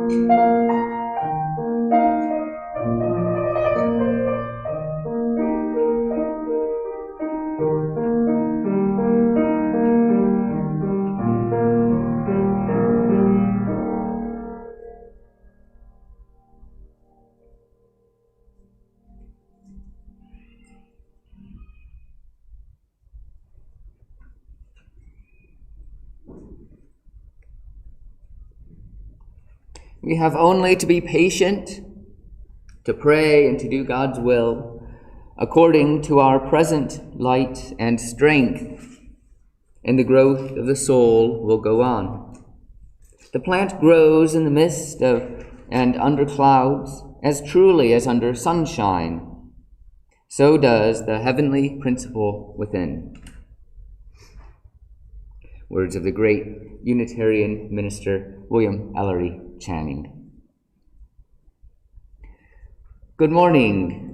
We have only to be patient, to pray and to do God's will, according to our present light and strength, and the growth of the soul will go on. The plant grows in the midst of and under clouds as truly as under sunshine. So does the heavenly principle within. Words of the great Unitarian minister William Ellery Channing. Good morning.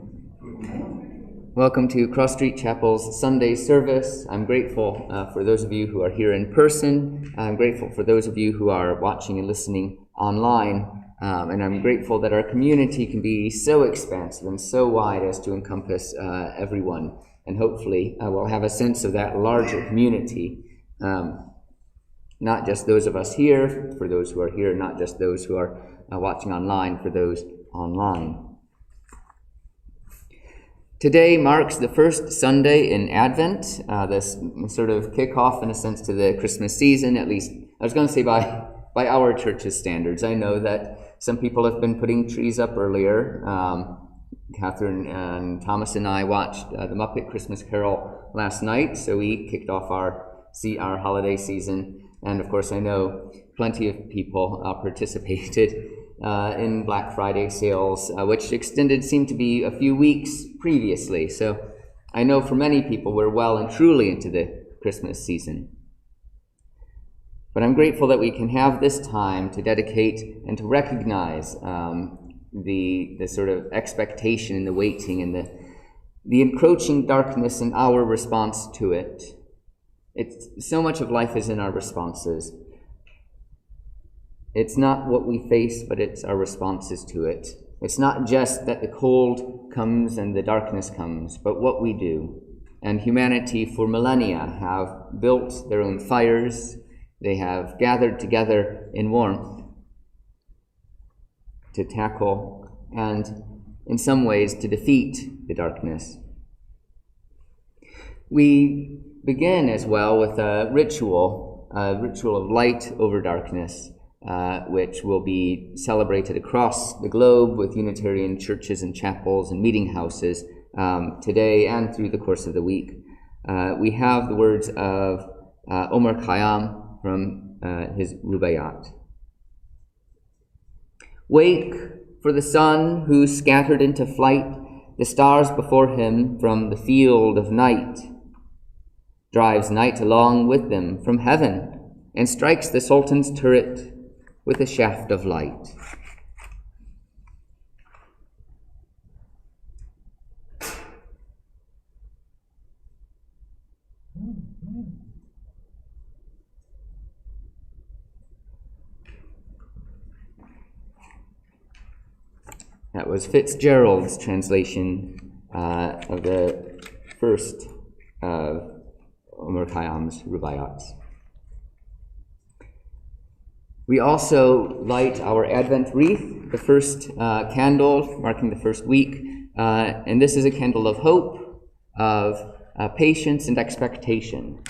Welcome to Cross Street Chapel's Sunday service. I'm grateful for those of you who are here in person. I'm grateful for those of you who are watching and listening online. And I'm grateful that our community can be so expansive and so wide as to encompass everyone. And hopefully we'll have a sense of that larger community. Not just those of us here, for those who are here, not just those who are watching online, for those online. Today marks the first Sunday in Advent, this sort of kickoff in a sense to the Christmas season, at least I was going to say by our church's standards. I know that some people have been putting trees up earlier. Catherine and Thomas and I watched the Muppet Christmas Carol last night, so we kicked off our holiday season. And of course, I know plenty of people participated in Black Friday sales, which seemed to be a few weeks previously. So I know for many people we're well and truly into the Christmas season. But I'm grateful that we can have this time to dedicate and to recognize the sort of expectation and the waiting and the encroaching darkness and our response to it. It's so much of life is in our responses. It's not what we face, but it's our responses to it. It's not just that the cold comes and the darkness comes, but what we do. And humanity for millennia have built their own fires. They have gathered together in warmth to tackle and, in some ways, to defeat the darkness. We begin as well with a ritual of light over darkness, which will be celebrated across the globe with Unitarian churches and chapels and meeting houses today and through the course of the week. We have the words of Omar Khayyam from his Rubaiyat. Wake for the sun who scattered into flight the stars before him from the field of night, drives night along with them from heaven, and strikes the Sultan's turret with a shaft of light. That was Fitzgerald's translation of the first of Omar Khayyam's Rubaiyats. We also light our Advent wreath, the first candle marking the first week, and this is a candle of hope, of patience and expectation.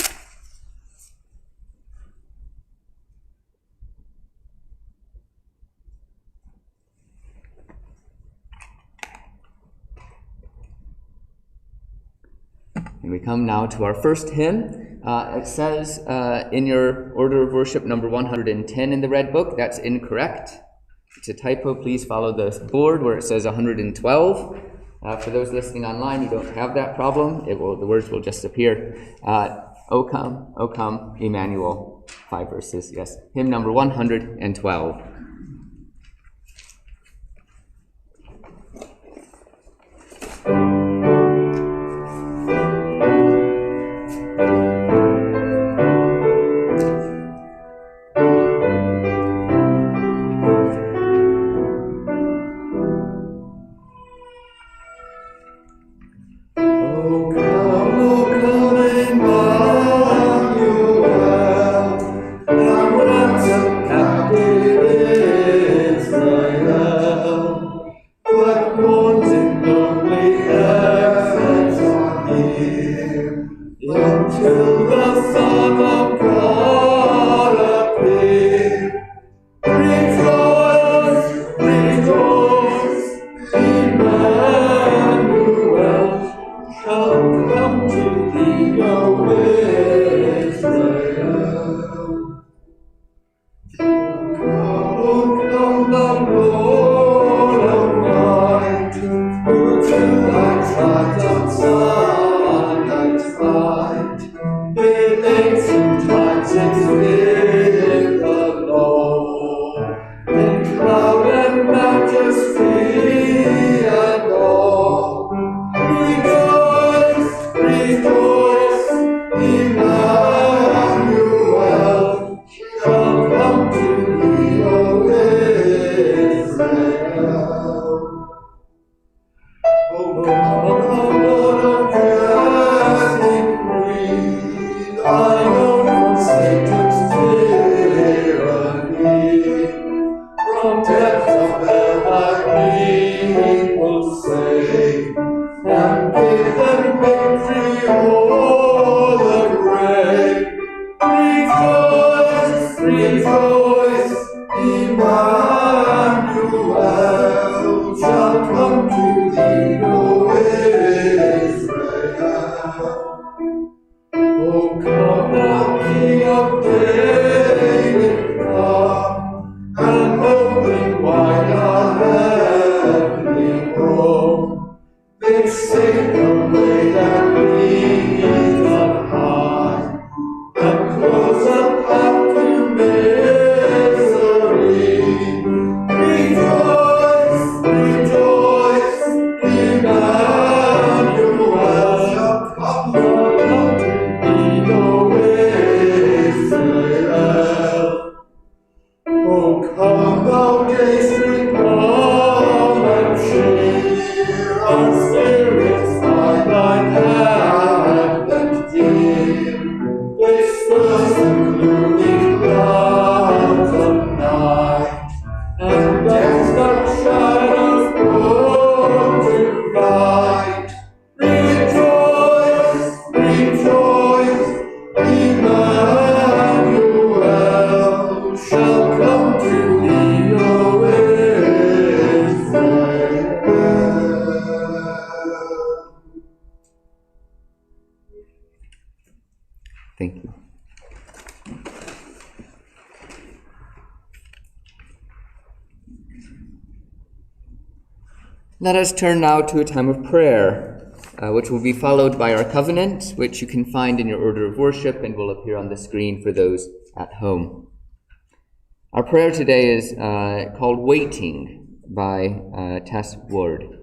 And we come now to our first hymn. It says in your order of worship number 110 in the Red Book. That's incorrect. It's a typo. Please follow the board where it says 112. For those listening online, you don't have that problem. The words will just appear. O come, Emmanuel. 5 verses, yes. Hymn number 112. trumpets of bell thy people say, and give them victory o'er the grave. Rejoice, rejoice, Emmanuel shall come to thee, O Israel. O come, thou King of David, come, and open wide our heavenly home. Make safe the way that leads on high, and close the path to misery. Rejoice, rejoice, Emmanuel shall come to thee, O Israel. O come, thou day-spring, come and cheer our spirits by thine advent dear. Disperse the gloomy clouds of night, and death's dark shadows put to flight. Rejoice, rejoice, Emmanuel shall come to thee, O Israel. Thank you. Let us turn now to a time of prayer, which will be followed by our covenant, which you can find in your order of worship and will appear on the screen for those at home. Our prayer today is called Waiting by Tess Ward.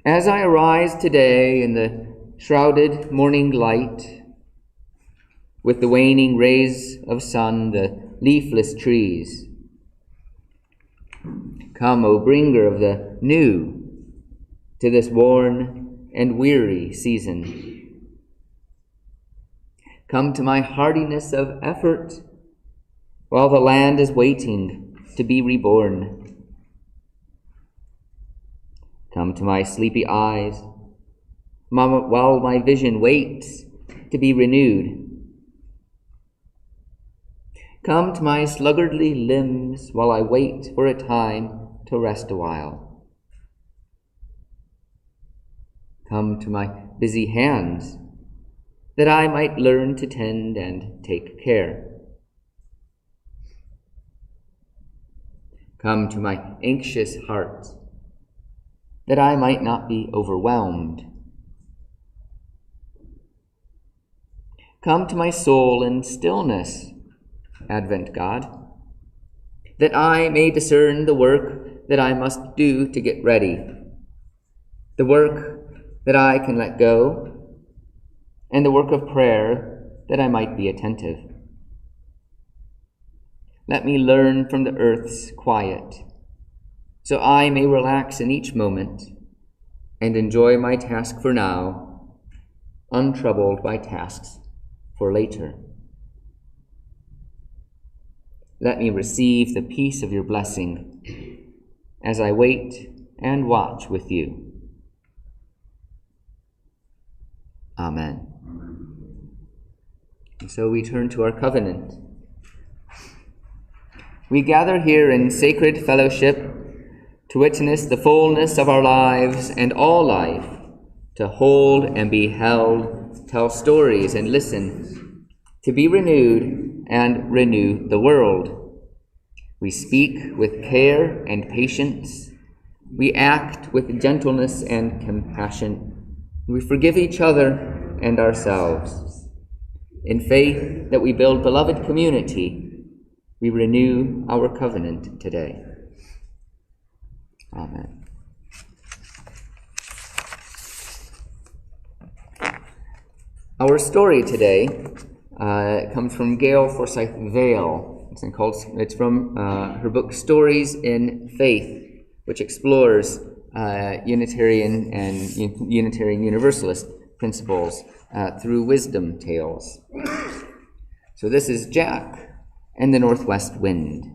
As I arise today in the shrouded morning light, with the waning rays of sun, the leafless trees, come, O bringer of the new, to this worn and weary season. Come to my hardiness of effort, while the land is waiting to be reborn. Come to my sleepy eyes, while my vision waits to be renewed. Come to my sluggardly limbs, while I wait for a time to rest a while. Come to my busy hands, that I might learn to tend and take care. Come to my anxious heart, that I might not be overwhelmed. Come to my soul in stillness, Advent God, that I may discern the work that I must do to get ready, the work that I can let go, and the work of prayer that I might be attentive. Let me learn from the earth's quiet, so I may relax in each moment and enjoy my task for now, untroubled by tasks for later. Let me receive the peace of your blessing as I wait and watch with you. Amen. And so we turn to our covenant. We gather here in sacred fellowship to witness the fullness of our lives and all life, to hold and be held, tell stories and listen, to be renewed and renew the world. We speak with care and patience. We act with gentleness and compassion. We forgive each other and ourselves. In faith that we build beloved community, we renew our covenant today. Amen. Our story today comes from Gail Forsyth Vale. It's from her book Stories in Faith, which explores Unitarian and Unitarian Universalist principles through wisdom tales. So this is Jack and the northwest wind.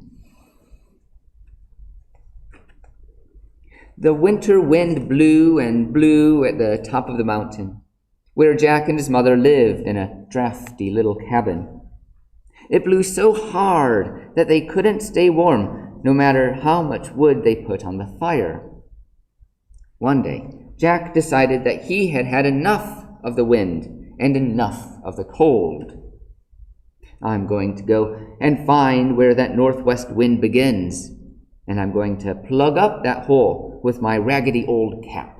The winter wind blew and blew at the top of the mountain, where Jack and his mother lived in a drafty little cabin. It blew so hard that they couldn't stay warm, no matter how much wood they put on the fire. One day, Jack decided that he had had enough of the wind and enough of the cold. I'm going to go and find where that northwest wind begins, and I'm going to plug up that hole with my raggedy old cap.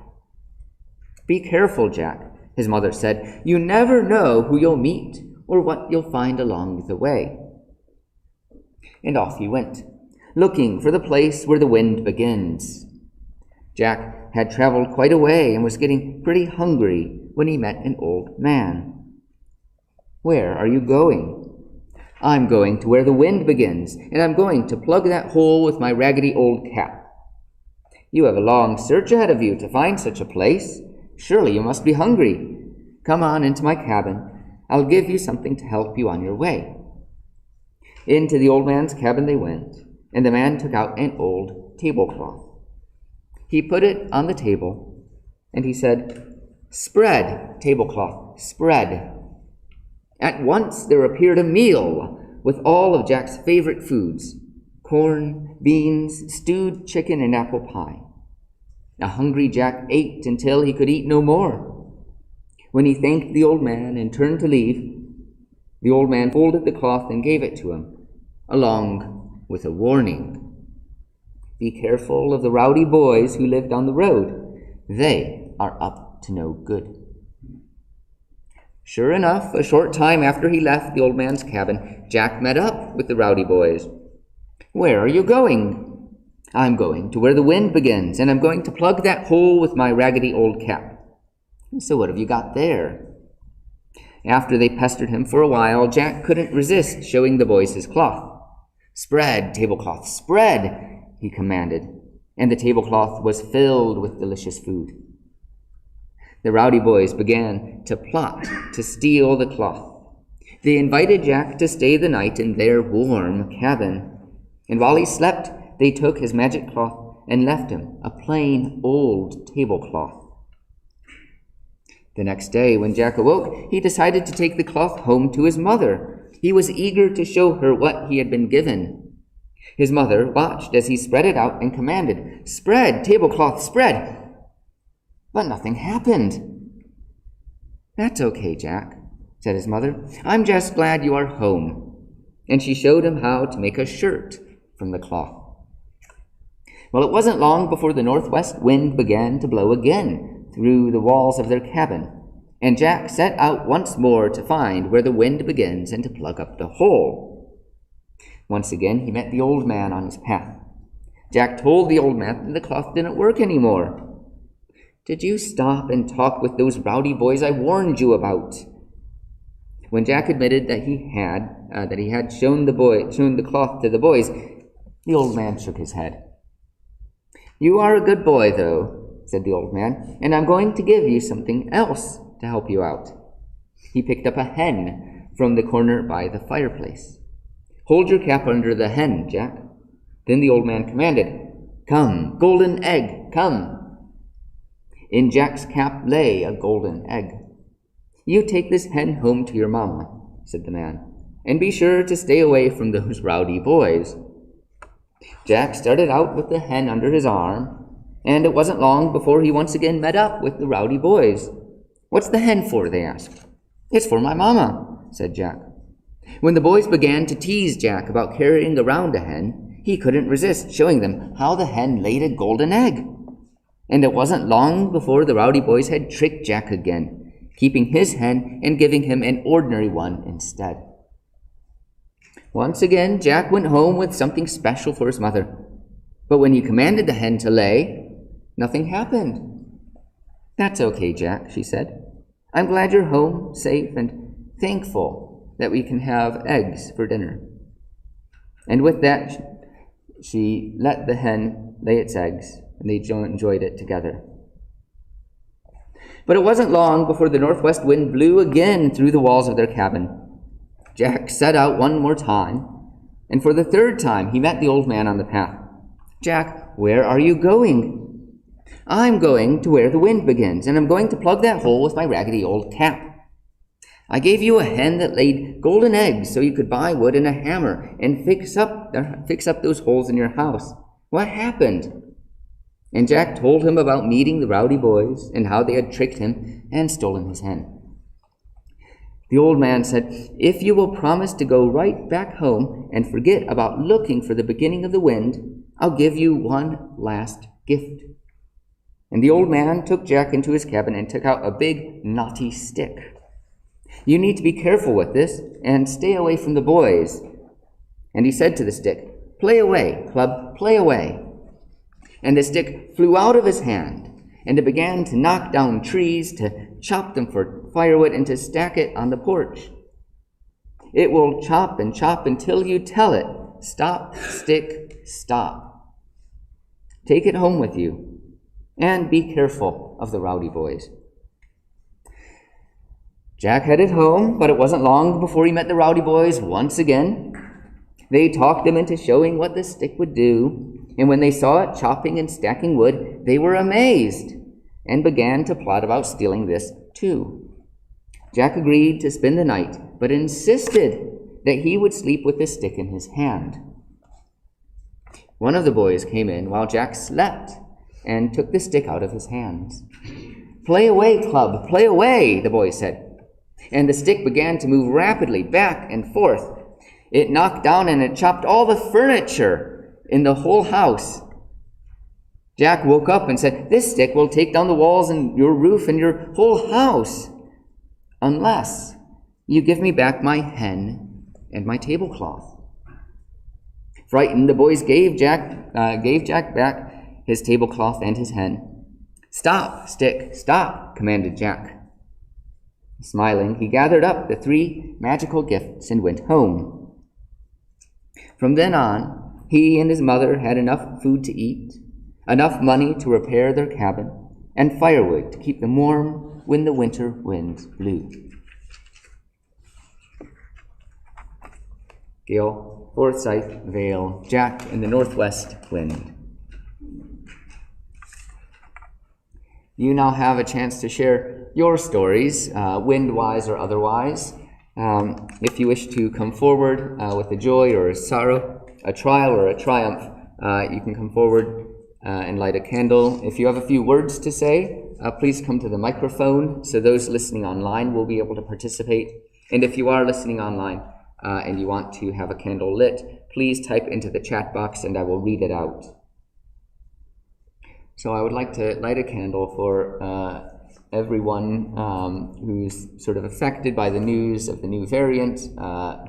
Be careful, Jack, his mother said. You never know who you'll meet or what you'll find along the way. And off he went, looking for the place where the wind begins. Jack had traveled quite a way and was getting pretty hungry when he met an old man. Where are you going? I'm going to where the wind begins, and I'm going to plug that hole with my raggedy old cap. You have a long search ahead of you to find such a place. Surely you must be hungry. Come on into my cabin. I'll give you something to help you on your way. Into the old man's cabin they went, and the man took out an old tablecloth. He put it on the table, and he said, "Spread, tablecloth, spread." At once there appeared a meal with all of Jack's favorite foods: corn, beans, stewed chicken, and apple pie. A hungry Jack ate until he could eat no more. When he thanked the old man and turned to leave, the old man folded the cloth and gave it to him, along with a warning. Be careful of the rowdy boys who live down the road. They are up to no good. Sure enough, a short time after he left the old man's cabin, Jack met up with the rowdy boys. Where are you going? I'm going to where the wind begins, and I'm going to plug that hole with my raggedy old cap. So what have you got there? After they pestered him for a while, Jack couldn't resist showing the boys his cloth. Spread, tablecloth, spread, he commanded, and the tablecloth was filled with delicious food. The rowdy boys began to plot to steal the cloth. They invited Jack to stay the night in their warm cabin, and while he slept, they took his magic cloth and left him a plain old tablecloth. The next day, when Jack awoke, he decided to take the cloth home to his mother. He was eager to show her what he had been given. His mother watched as he spread it out and commanded, "Spread, tablecloth, spread." But nothing happened. "That's okay, Jack," said his mother. "I'm just glad you are home." And she showed him how to make a shirt from the cloth. Well, it wasn't long before the northwest wind began to blow again through the walls of their cabin, and Jack set out once more to find where the wind begins and to plug up the hole. Once again, he met the old man on his path. Jack told the old man that the cloth didn't work anymore. "Did you stop and talk with those rowdy boys I warned you about?" When Jack admitted that he had shown the cloth to the boys, the old man shook his head. "You are a good boy, though," said the old man, "and I'm going to give you something else to help you out." He picked up a hen from the corner by the fireplace. "Hold your cap under the hen, Jack." Then the old man commanded, "Come, golden egg, come." In Jack's cap lay a golden egg. "You take this hen home to your mama," said the man, "and be sure to stay away from those rowdy boys." Jack started out with the hen under his arm, and it wasn't long before he once again met up with the rowdy boys. "What's the hen for?" they asked. "It's for my mama," said Jack. When the boys began to tease Jack about carrying around a hen, he couldn't resist showing them how the hen laid a golden egg. And it wasn't long before the rowdy boys had tricked Jack again, keeping his hen and giving him an ordinary one instead. Once again, Jack went home with something special for his mother. But when he commanded the hen to lay, nothing happened. "That's okay, Jack," she said. "I'm glad you're home, safe, and thankful that we can have eggs for dinner." And with that, she let the hen lay its eggs, and they enjoyed it together. But it wasn't long before the northwest wind blew again through the walls of their cabin. Jack set out one more time, and for the third time he met the old man on the path. "Jack, where are you going?" "I'm going to where the wind begins, and I'm going to plug that hole with my raggedy old cap. I gave you a hen that laid golden eggs so you could buy wood and a hammer and fix up those holes in your house. What happened?" And Jack told him about meeting the rowdy boys and how they had tricked him and stolen his hen. The old man said, "If you will promise to go right back home and forget about looking for the beginning of the wind, I'll give you one last gift." And the old man took Jack into his cabin and took out a big, knotty stick. "You need to be careful with this and stay away from the boys." And he said to the stick, "Play away, club, play away." And the stick flew out of his hand, and it began to knock down trees, to chop them for firewood, and to stack it on the porch. It will chop and chop until you tell it, "Stop, stick, stop." Take it home with you, and be careful of the rowdy boys. Jack headed home, but it wasn't long before he met the rowdy boys once again. They talked him into showing what the stick would do, and when they saw it chopping and stacking wood, they were amazed and began to plot about stealing this too. Jack agreed to spend the night, but insisted that he would sleep with the stick in his hand. One of the boys came in while Jack slept and took the stick out of his hands. "Play away, club, play away," the boy said. And the stick began to move rapidly back and forth. It knocked down and it chopped all the furniture in the whole house. Jack woke up and said, "This stick will take down the walls and your roof and your whole house, unless you give me back my hen and my tablecloth." Frightened, the boys gave Jack back his tablecloth and his hen. "Stop, stick, stop," commanded Jack. Smiling, he gathered up the 3 magical gifts and went home. From then on, he and his mother had enough food to eat, enough money to repair their cabin, and firewood to keep them warm when the winter winds blew. Gale, Forsyth, Vale, Jack in the northwest wind. You now have a chance to share your stories, wind-wise or otherwise. If you wish to come forward with a joy or a sorrow, a trial or a triumph, you can come forward and light a candle. If you have a few words to say, please come to the microphone so those listening online will be able to participate. And if you are listening online and you want to have a candle lit, please type into the chat box and I will read it out. So I would like to light a candle for everyone who's sort of affected by the news of the new variant,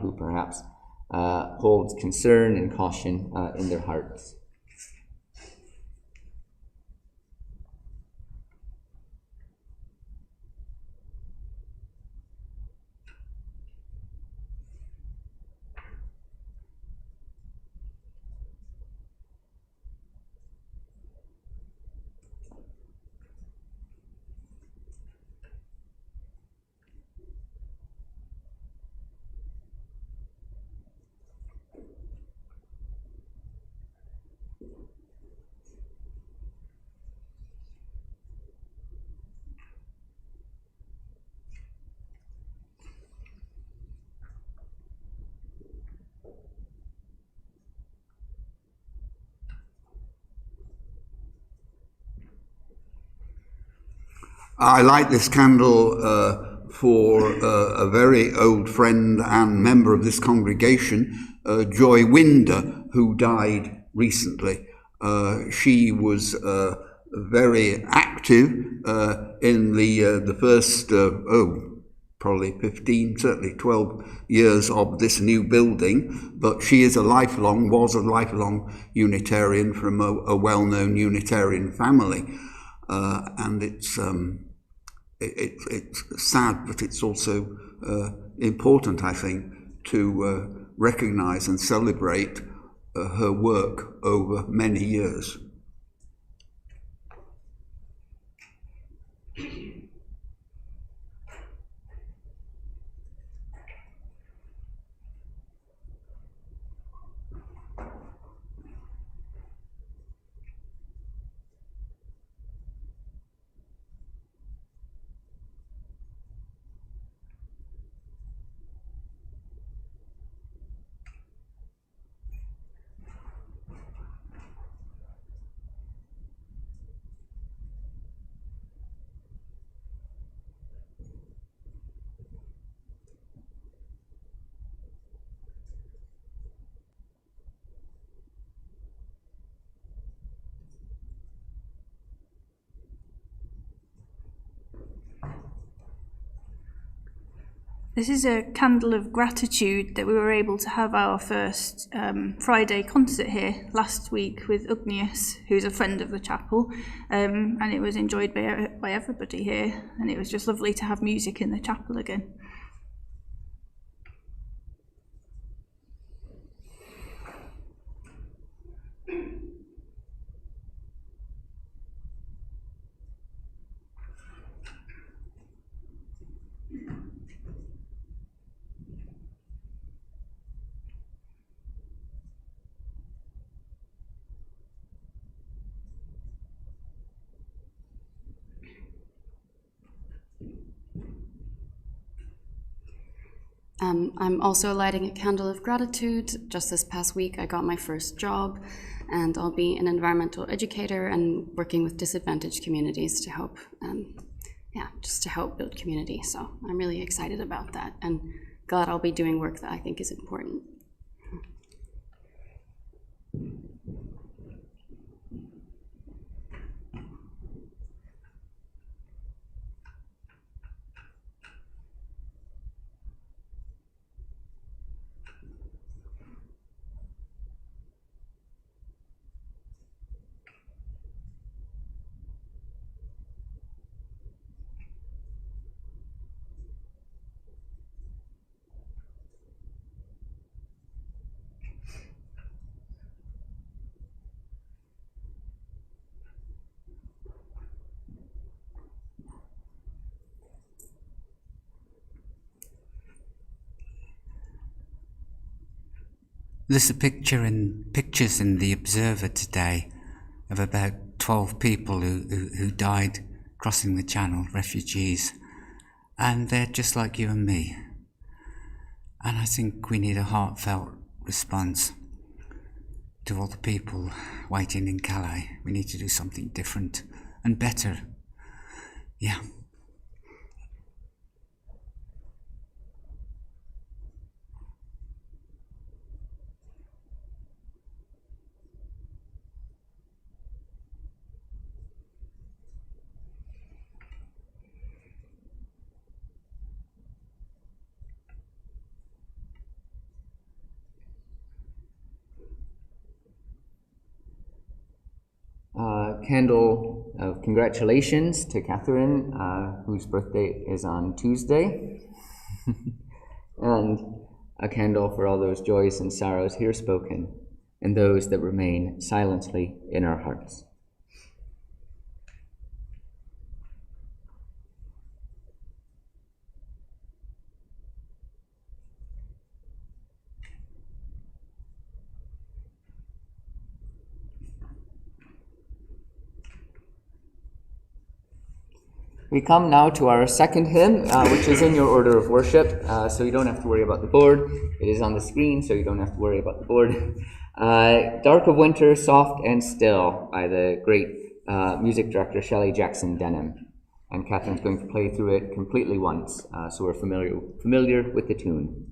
who perhaps holds concern and caution in their hearts. I light this candle for a very old friend and member of this congregation, Joy Winder, who died recently. She was very active in the first, probably 15, certainly 12 years of this new building, but she was a lifelong Unitarian from a well-known Unitarian family. And it's sad, but it's also important, I think, to recognize and celebrate her work over many years. This is a candle of gratitude that we were able to have our first Friday concert here last week with Ugnius, who's a friend of the chapel, and it was enjoyed by everybody here, and it was just lovely to have music in the chapel again. I'm also lighting a candle of gratitude. Just this past week, I got my first job, and I'll be an environmental educator and working with disadvantaged communities to help, just to help build community. So I'm really excited about that, and glad I'll be doing work that I think is important. There's a pictures in the Observer today of about 12 people who died crossing the Channel, refugees, and they're just like you and me. And I think we need a heartfelt response to all the people waiting in Calais. We need to do something different and better. Yeah. Candle of congratulations to Catherine, whose birthday is on Tuesday, and a candle for all those joys and sorrows here spoken, and those that remain silently in our hearts. We come now to our second hymn, which is in your order of worship, so you don't have to worry about the board. It is on the screen, so you don't have to worry about the board. Dark of Winter, Soft and Still, by the great music director Shelley Jackson Denham. And Catherine's going to play through it completely once, so we're familiar with the tune.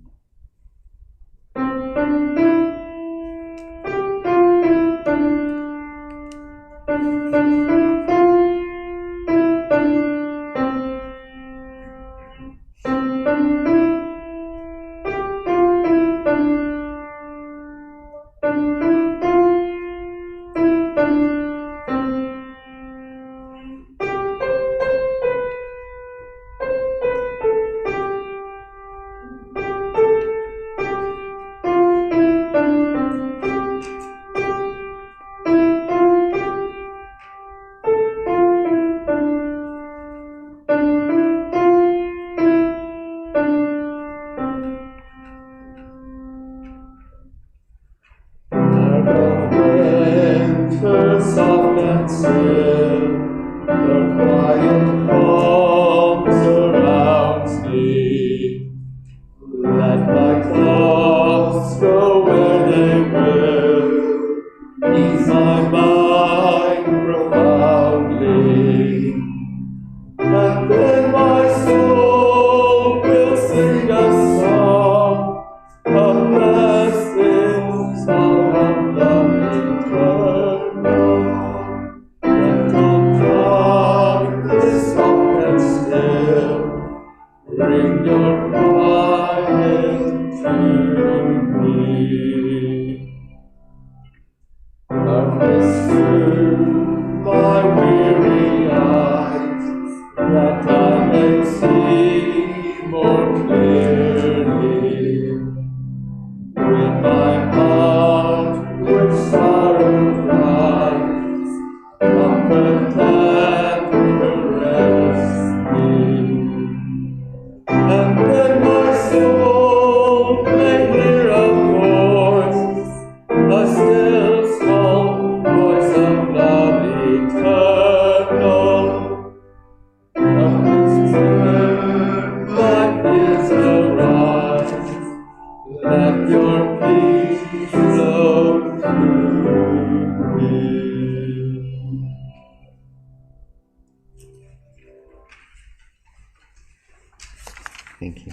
Thank you.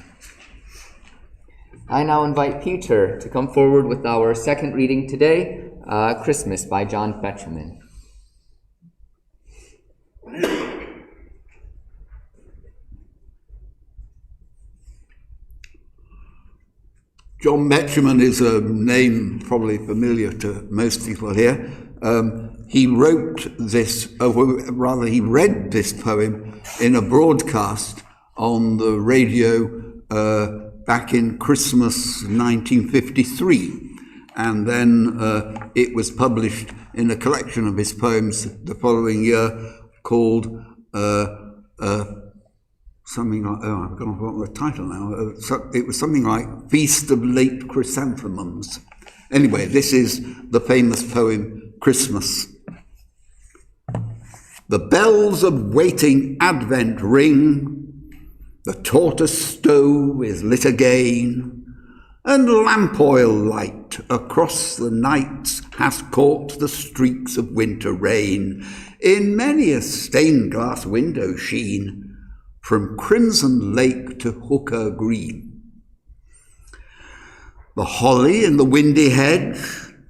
I now invite Peter to come forward with our second reading today, Christmas by John Betjeman. John Betjeman is a name probably familiar to most people here. He wrote this, he read this poem in a broadcast on the radio back in Christmas 1953. And then it was published in a collection of his poems the following year called something like, I've forgotten the title now. It was something like Feast of Late Chrysanthemums. Anyway, this is the famous poem, Christmas. The bells of waiting Advent ring, the tortoise stove is lit again, and lamp oil light across the nights has caught the streaks of winter rain in many a stained glass window sheen, from Crimson Lake to Hooker Green. The holly in the windy hedge,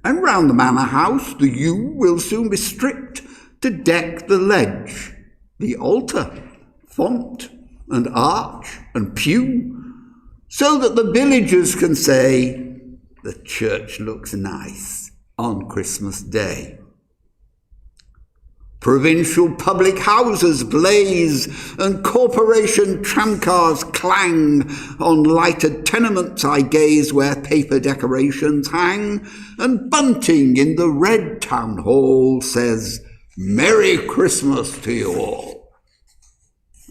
and round the manor house the yew will soon be stripped to deck the ledge, the altar, font, and arch and pew, so that the villagers can say, the church looks nice on Christmas Day. Provincial public houses blaze and corporation tramcars clang. On lighted tenements I gaze where paper decorations hang, and bunting in the red town hall says, Merry Christmas to you all.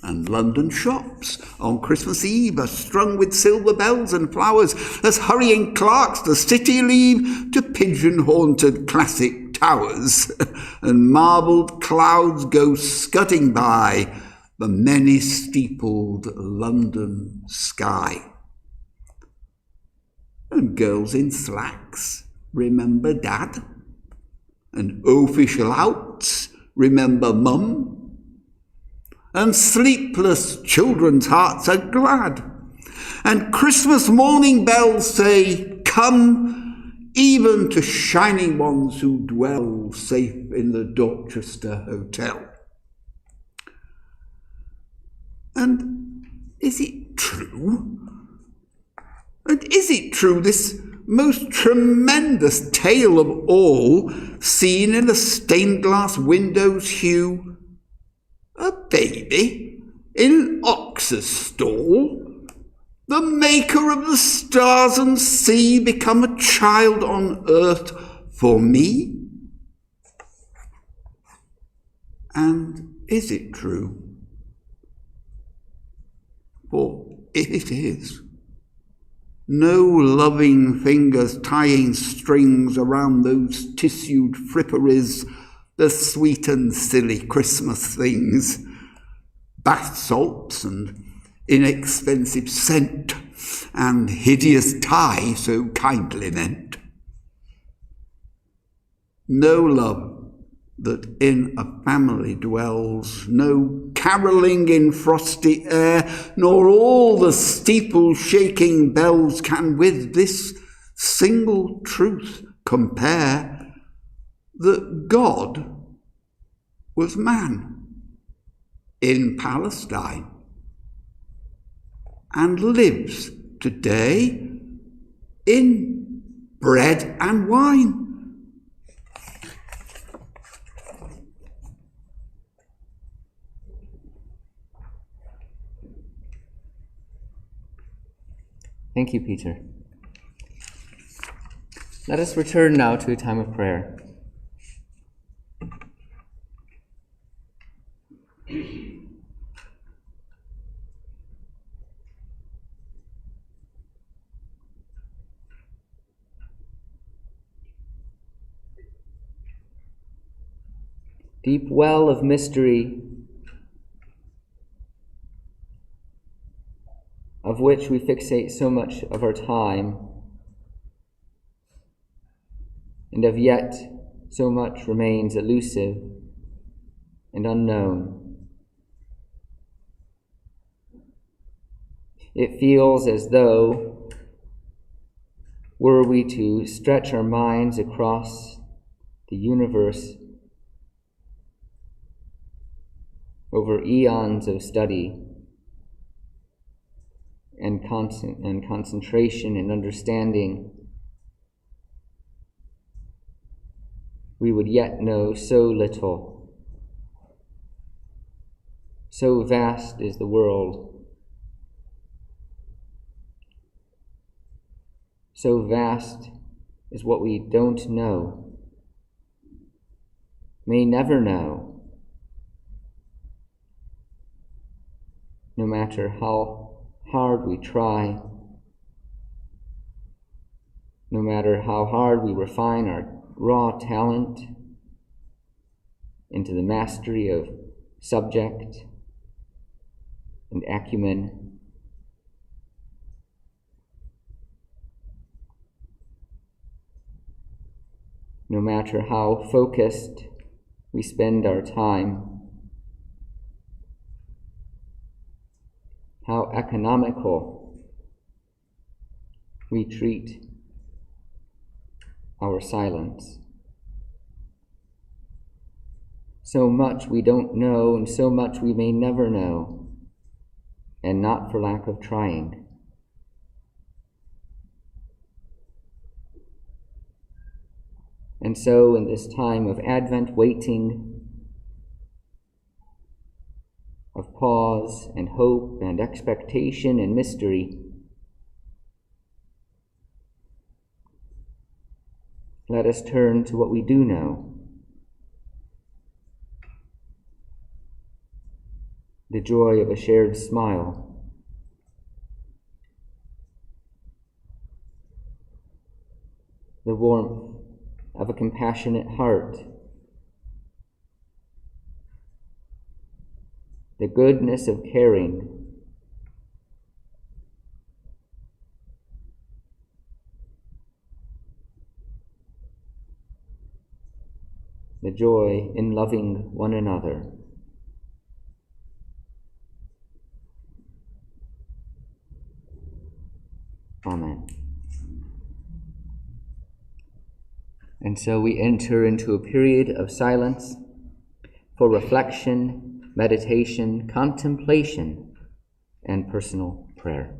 And London shops on Christmas Eve are strung with silver bells and flowers as hurrying clerks the city leave to pigeon-haunted classic towers, and marbled clouds go scudding by the many-steepled London sky. And girls in slacks remember Dad, and official outs remember Mum, and sleepless children's hearts are glad, and Christmas morning bells say, Come, even to shining ones who dwell safe in the Dorchester Hotel. And is it true? And is it true, this most tremendous tale of all, seen in a stained glass window's hue? A baby in an ox's stall? The maker of the stars and sea become a child on earth for me? And is it true? For if it is, no loving fingers tying strings around those tissued fripperies, the sweet and silly Christmas things, bath salts and inexpensive scent, and hideous tie so kindly meant. No love that in a family dwells, no carolling in frosty air, nor all the steeple-shaking bells can with this single truth compare, that God was man in Palestine, and lives today in bread and wine. Thank you, Peter. Let us return now to a time of prayer. Deep well of mystery, of which we fixate so much of our time, and of yet so much remains elusive and unknown. It feels as though, were we to stretch our minds across the universe over eons of study and concentration and understanding, we would yet know so little. So vast is the world. So vast is what we don't know, may never know, no matter how hard we try, no matter how hard we refine our raw talent into the mastery of subject and acumen. No matter how focused we spend our time, how economical we treat our silence. So much we don't know, and so much we may never know, and not for lack of trying. And so in this time of Advent waiting, of pause and hope and expectation and mystery, let us turn to what we do know. The joy of a shared smile, the warmth of a compassionate heart, the goodness of caring, the joy in loving one another. Amen. And so we enter into a period of silence for reflection, meditation, contemplation, and personal prayer.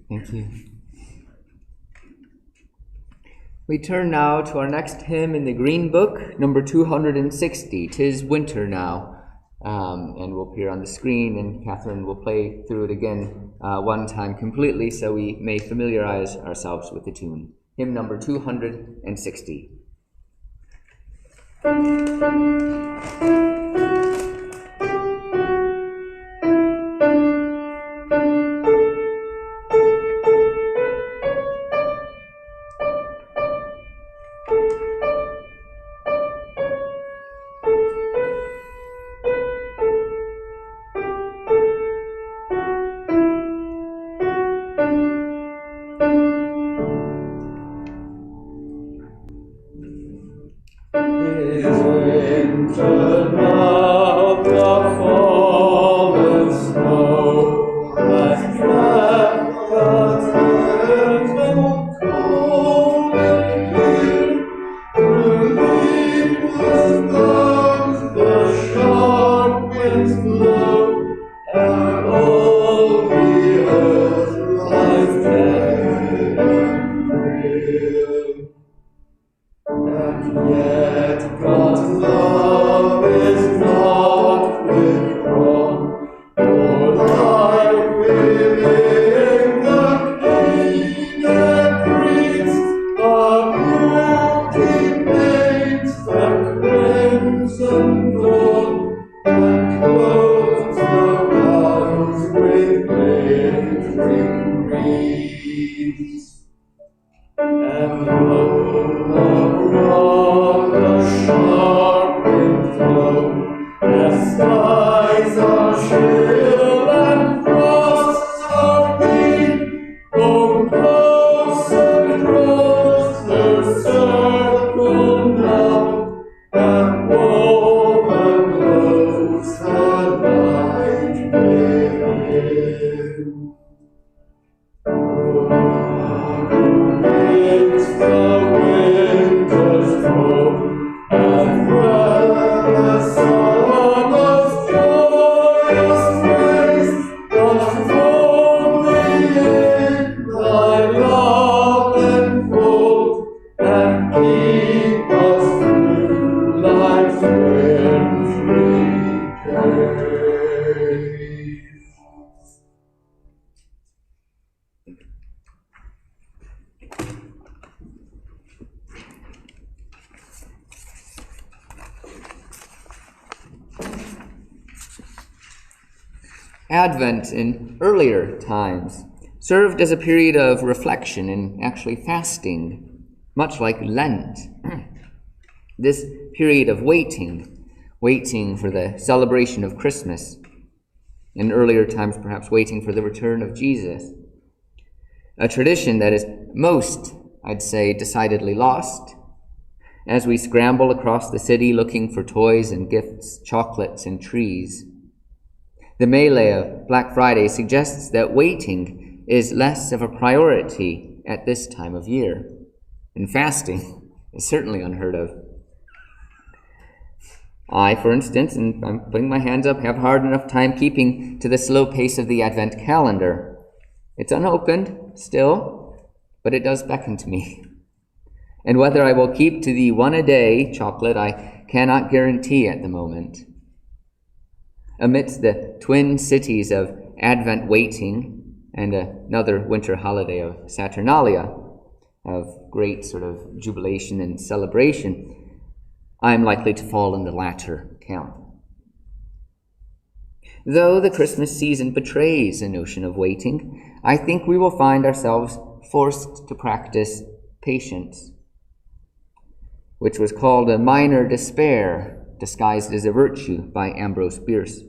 Thank you. We turn now to our next hymn in the Green Book, number 260, "'Tis Winter Now," and will appear on the screen, and Catherine will play through it again one time completely so we may familiarize ourselves with the tune. Hymn number 260. Advent in earlier times served as a period of reflection and actually fasting, much like Lent. This period of waiting for the celebration of Christmas. In earlier times, perhaps waiting for the return of Jesus. A tradition that is most, I'd say, decidedly lost as we scramble across the city looking for toys and gifts, chocolates and trees. The melee of Black Friday suggests that waiting is less of a priority at this time of year, and fasting is certainly unheard of. I, for instance, and I'm putting my hands up, have hard enough time keeping to the slow pace of the Advent calendar. It's unopened still, but it does beckon to me. And whether I will keep to the one-a-day chocolate, I cannot guarantee at the moment. Amidst the twin cities of Advent waiting and another winter holiday of Saturnalia, of great sort of jubilation and celebration, I am likely to fall in the latter camp. Though the Christmas season betrays a notion of waiting, I think we will find ourselves forced to practice patience, which was called a minor despair, disguised as a virtue by Ambrose Bierce.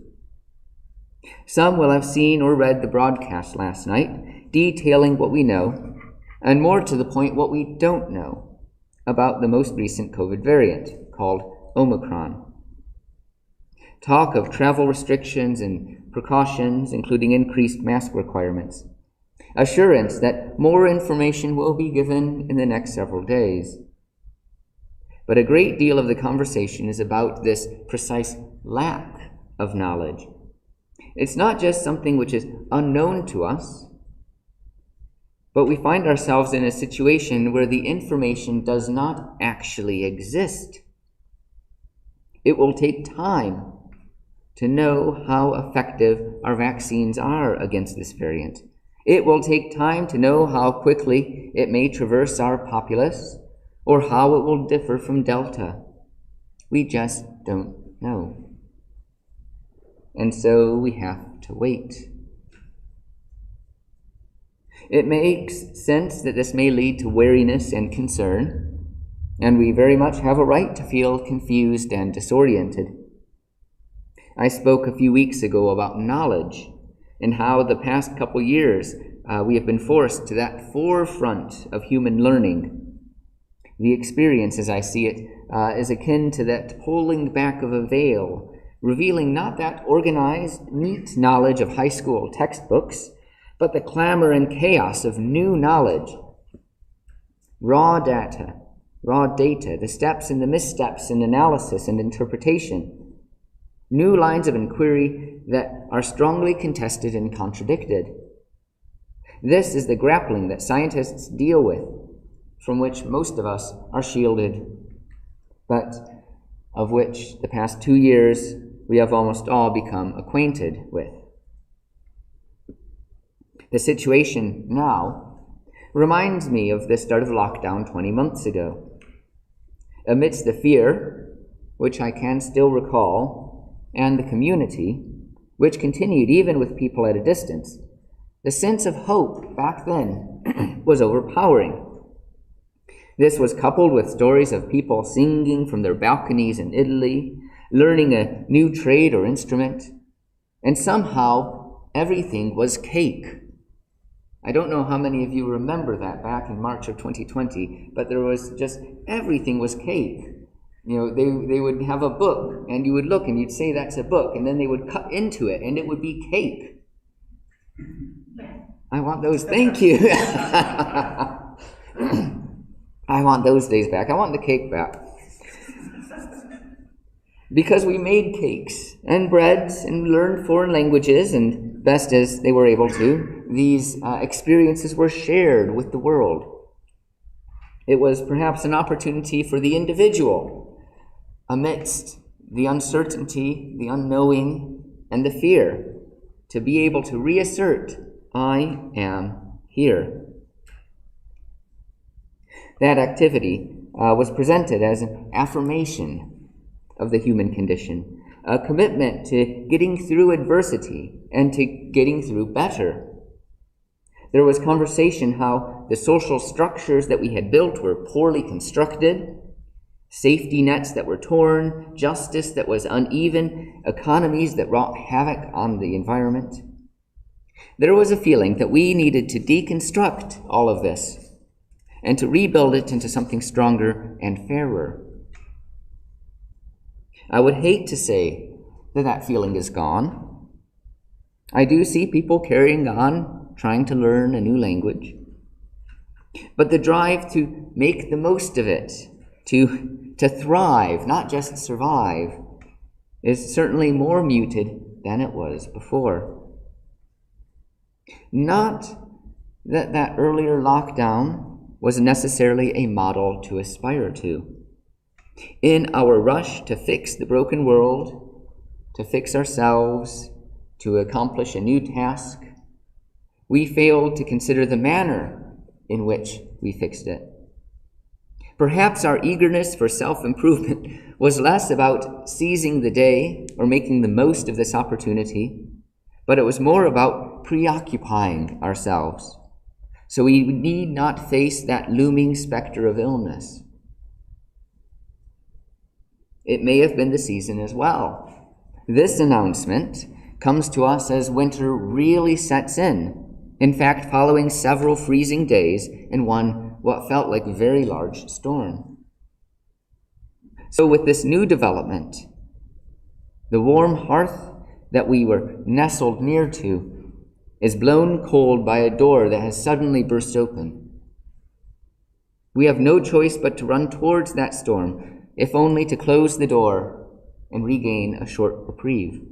Some will have seen or read the broadcast last night detailing what we know, and more to the point, what we don't know about the most recent COVID variant called Omicron. Talk of travel restrictions and precautions, including increased mask requirements. Assurance that more information will be given in the next several days. But a great deal of the conversation is about this precise lack of knowledge. It's not just something which is unknown to us. but we find ourselves in a situation where the information does not actually exist. It will take time to know how effective our vaccines are against this variant. It will take time to know how quickly it may traverse our populace or how it will differ from Delta. We just don't know. And so we have to wait. It makes sense that this may lead to wariness and concern, and we very much have a right to feel confused and disoriented. I spoke a few weeks ago about knowledge and how the past couple years we have been forced to that forefront of human learning. The experience, as I see it, is akin to that pulling back of a veil, revealing not that organized, neat knowledge of high school textbooks, but the clamor and chaos of new knowledge. Raw data, the steps and the missteps in analysis and interpretation. New lines of inquiry that are strongly contested and contradicted. This is the grappling that scientists deal with, from which most of us are shielded, but of which the past 2 years we have almost all become acquainted with. The situation now reminds me of the start of lockdown 20 months ago. Amidst the fear, which I can still recall, and the community, which continued even with people at a distance, the sense of hope back then was overpowering. This was coupled with stories of people singing from their balconies in Italy, learning a new trade or instrument, and somehow everything was cake. I don't know how many of you remember that back in March of 2020, but there was just, everything was cake. You know, they would have a book, and you would look, and you'd say that's a book, and then they would cut into it, and it would be cake. I want those, thank you. I want those days back. I want the cake back. Because we made cakes and breads and learned foreign languages, and best as they were able to, these experiences were shared with the world. It was perhaps an opportunity for the individual, amidst the uncertainty, the unknowing, and the fear, to be able to reassert, I am here. That activity was presented as an affirmation of the human condition, a commitment to getting through adversity and to getting through better. There was conversation how the social structures that we had built were poorly constructed, safety nets that were torn, justice that was uneven, economies that wrought havoc on the environment. There was a feeling that we needed to deconstruct all of this and to rebuild it into something stronger and fairer. I would hate to say that that feeling is gone. I do see people carrying on, trying to learn a new language. But the drive to make the most of it, to thrive, not just survive, is certainly more muted than it was before. Not that that earlier lockdown was necessarily a model to aspire to. In our rush to fix the broken world, to fix ourselves, to accomplish a new task, we failed to consider the manner in which we fixed it. Perhaps our eagerness for self-improvement was less about seizing the day or making the most of this opportunity, but it was more about preoccupying ourselves, so we need not face that looming specter of illness. It may have been the season as well. This announcement comes to us as winter really sets in fact, following several freezing days and what felt like a very large storm. So with this new development, the warm hearth that we were nestled near to is blown cold by a door that has suddenly burst open. We have no choice but to run towards that storm, if only to close the door and regain a short reprieve.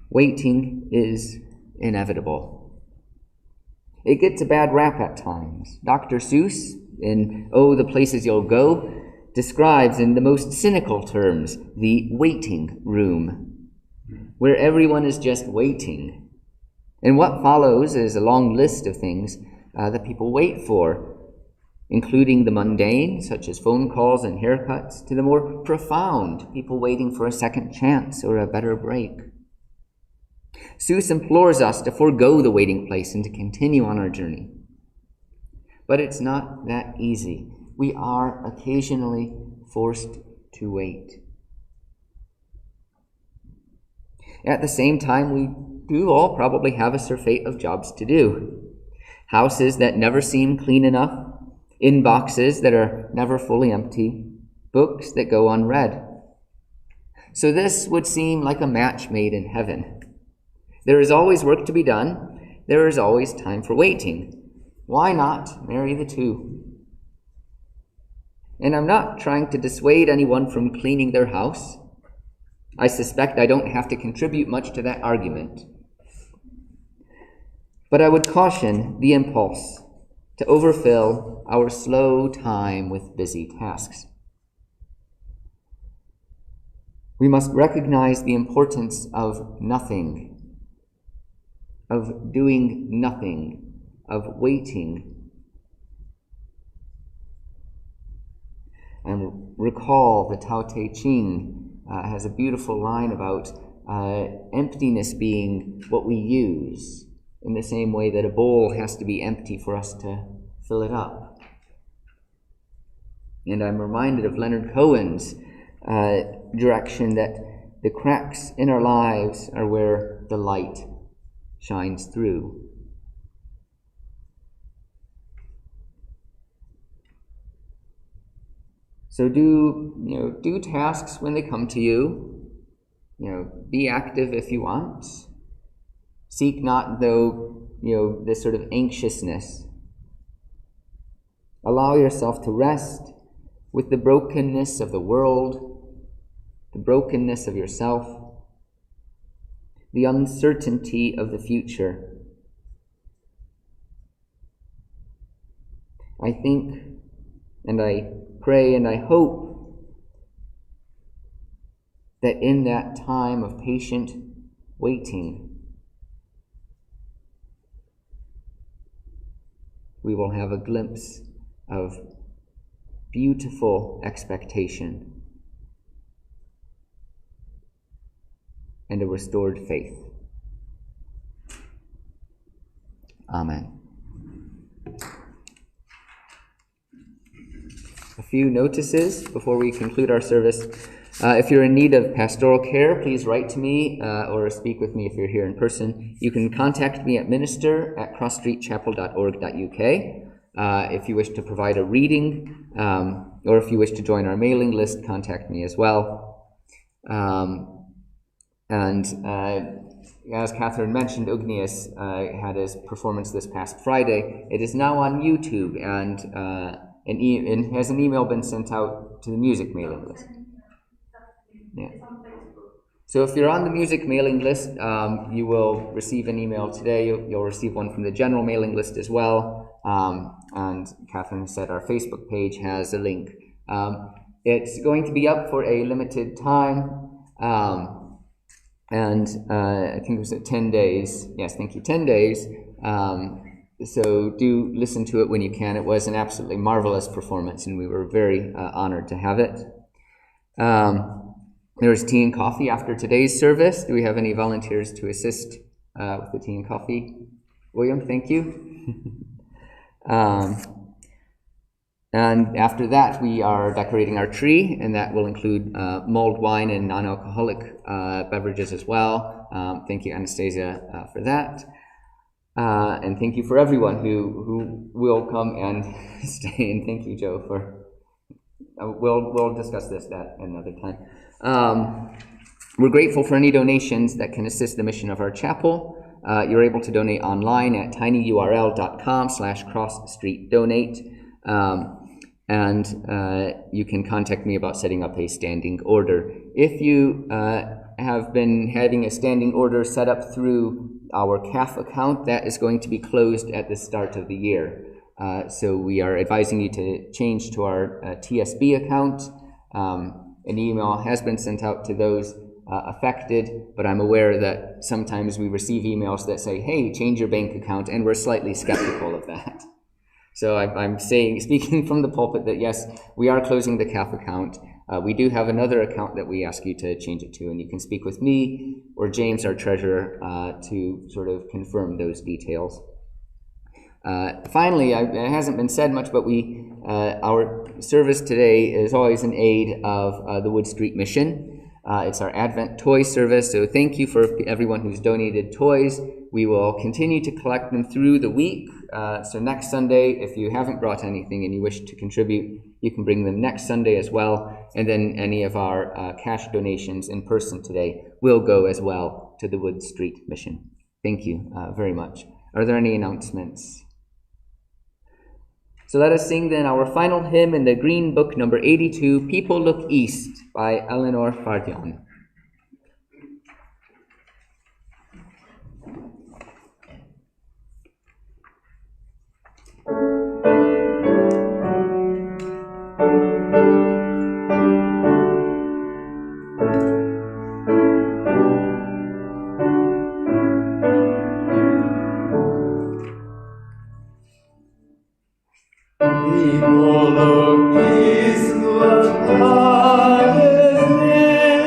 Waiting is inevitable. It gets a bad rap at times. Dr. Seuss, in Oh, the Places You'll Go, describes in the most cynical terms the waiting room, where everyone is just waiting. And what follows is a long list of things that people wait for, including the mundane, such as phone calls and haircuts, to the more profound, people waiting for a second chance or a better break. Seuss implores us to forego the waiting place and to continue on our journey. But it's not that easy. We are occasionally forced to wait. At the same time, we do all probably have a surfeit of jobs to do. Houses that never seem clean enough, inboxes that are never fully empty, books that go unread. So this would seem like a match made in heaven. There is always work to be done. There is always time for waiting. Why not marry the two? And I'm not trying to dissuade anyone from cleaning their house. I suspect I don't have to contribute much to that argument. But I would caution the impulse to overfill our slow time with busy tasks. We must recognize the importance of nothing, of doing nothing, of waiting. And recall the Tao Te Ching has a beautiful line about emptiness being what we use, in the same way that a bowl has to be empty for us to fill it up. And I'm reminded of Leonard Cohen's direction that the cracks in our lives are where the light shines through. So do tasks when they come to you. Be active if you want. Seek not, though, this sort of anxiousness. Allow yourself to rest with the brokenness of the world, the brokenness of yourself, the uncertainty of the future. I think, and I pray, and I hope that in that time of patient waiting, we will have a glimpse of beautiful expectation and a restored faith. Amen. A few notices before we conclude our service. If you're in need of pastoral care, please write to me or speak with me if you're here in person. You can contact me at minister@crossstreetchapel.org.uk. If you wish to provide a reading, or if you wish to join our mailing list, contact me as well. As Catherine mentioned, Ugnius had his performance this past Friday. It is now on YouTube, and has an email been sent out to the music mailing list? Yeah. So if you're on the music mailing list, you will receive an email today. You'll receive one from the general mailing list as well. And Catherine said our Facebook page has a link. It's going to be up for a limited time. I think it was 10 days. Yes, thank you, 10 days. So do listen to it when you can. It was an absolutely marvelous performance, and we were very honored to have it. There was tea and coffee after today's service. Do we have any volunteers to assist with the tea and coffee? William, thank you. And after that, we are decorating our tree, and that will include mulled wine and non-alcoholic beverages as well. Thank you, Anastasia, for that. And thank you for everyone who will come and stay. And thank you, Joe, for... We'll discuss this at another time. We're grateful for any donations that can assist the mission of our chapel. You're able to donate online at tinyurl.com/crossstreetdonate. And you can contact me about setting up a standing order. If you have been having a standing order set up through our CAF account that is going to be closed at the start of the year. So we are advising you to change to our TSB account. An email has been sent out to those affected, but I'm aware that sometimes we receive emails that say, hey, change your bank account, and we're slightly skeptical of that. So I'm speaking from the pulpit that yes, we are closing the CAF account. We do have another account that we ask you to change it to, and you can speak with me or James, our treasurer, to sort of confirm those details. Finally, it hasn't been said much, but our service today is always in aid of the Wood Street Mission. It's our Advent toy service, so thank you for everyone who's donated toys. We will continue to collect them through the week. So next Sunday, if you haven't brought anything and you wish to contribute, you can bring them next Sunday as well. And then any of our cash donations in person today will go as well to the Wood Street Mission. Thank you very much. Are there any announcements? So let us sing then our final hymn in the Green Book, number 82, People Look East, by Eleanor Fardion. People look east, the time is near,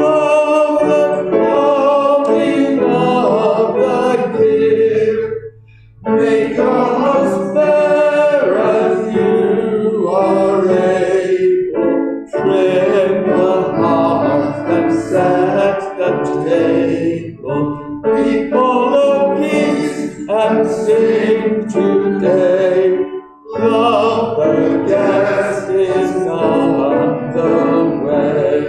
of the calling of the year. Make your house fair as you are able, trim the hearth and set the table. People look east and sing today. Love, the guest is on the way.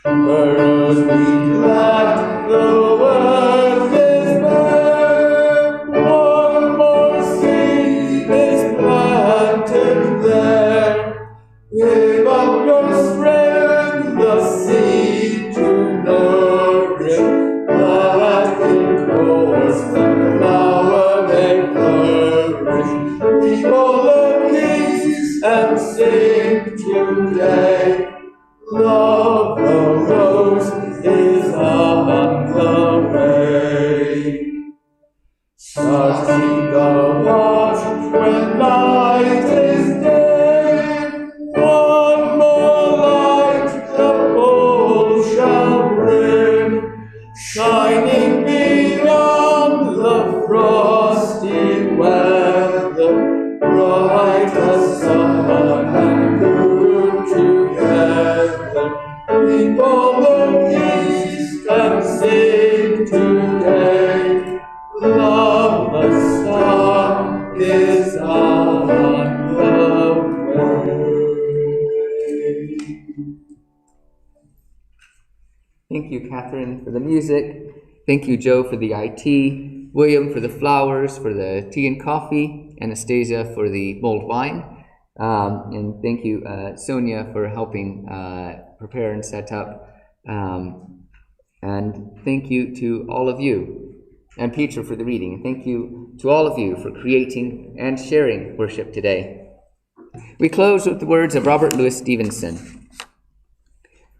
Furrows be glad, the world is bare. One more seed is planted there. Give up your strength, the seed to nourish, that in course the flower may flourish. People look east and sing today. Love, the rose is on the way. Stars keep the watch when night is day. One more light the pole shall bring, shining beyond the frosty weather, bright as sun and moon together. People look east and sing today. Love, the star is on the way. Thank you, Catherine, for the music. Thank you, Joe, for the IT. William for the flowers, for the tea and coffee. Anastasia for the mulled wine. And thank you, Sonia, for helping prepare and set up. And thank you to all of you. And Peter for the reading. And thank you to all of you for creating and sharing worship today. We close with the words of Robert Louis Stevenson.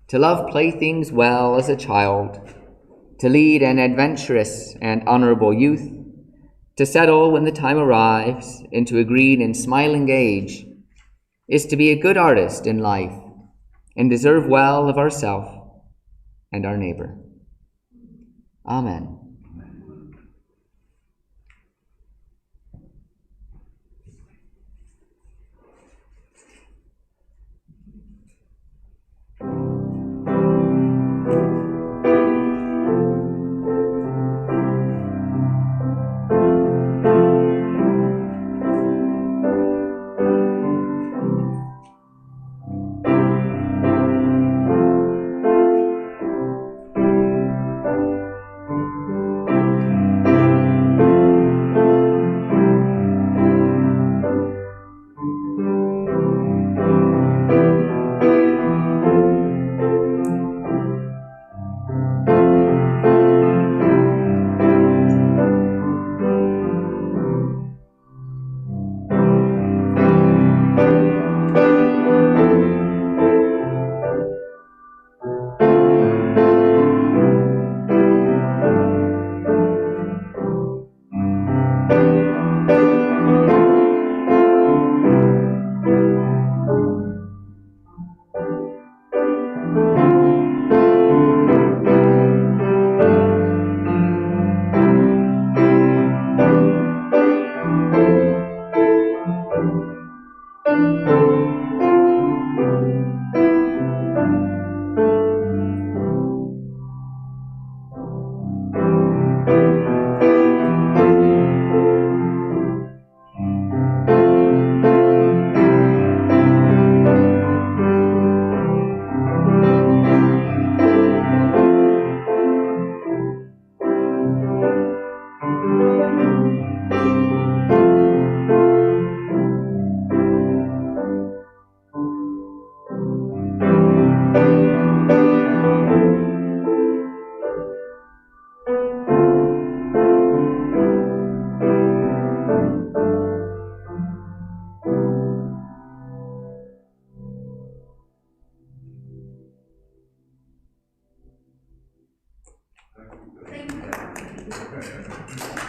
To love playthings well as a child, to lead an adventurous and honorable youth, to settle when the time arrives into a green and smiling age, is to be a good artist in life and deserve well of ourself and our neighbor. Amen. Okay.